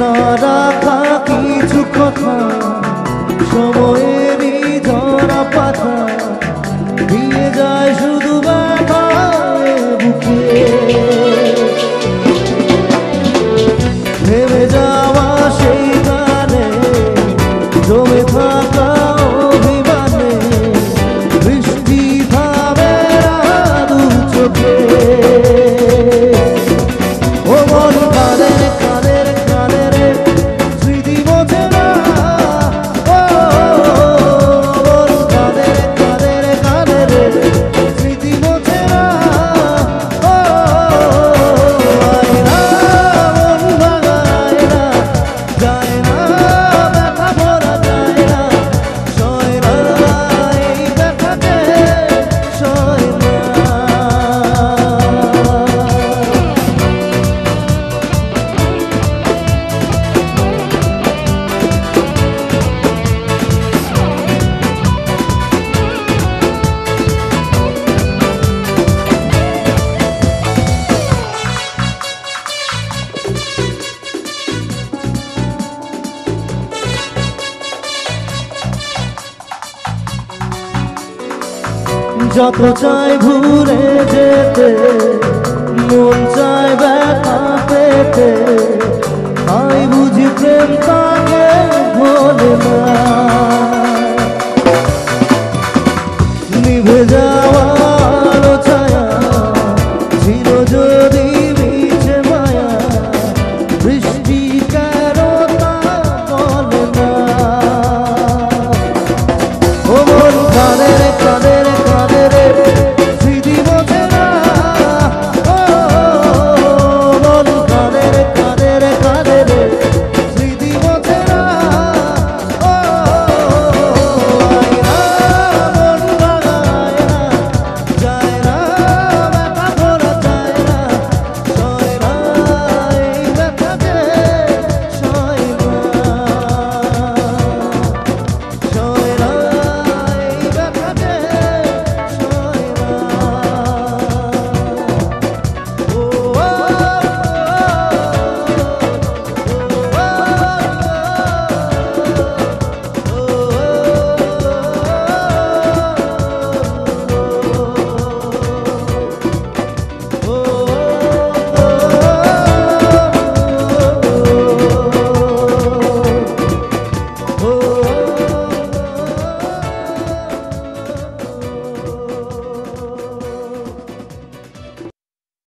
না রাখা কিছু কথা সময়েরই ঝরা পাতা দিয়ে যায় শুধু ব্যথায় বুকে ভেবে যাওয়া সেই গানে জমে থাকা অভিমানে বৃষ্টি থামে না দু চোখে ও মন কানের কানের কানের স্মৃতি মোছে না ও মন কানের কানের কানের স্মৃতি মোছে না ও আয়না মন ভাঙায় না যায় না ব্যথা ভরা যায় না সয় না এই ব্যথাতে সয় না যত চাই ঘুরে যেতে মন চায় ব্যথা পেতে তাই বুঝি প্রেম তাকে ভোলে না নিভে যাওয়া আলো ছায়া ছিল যদি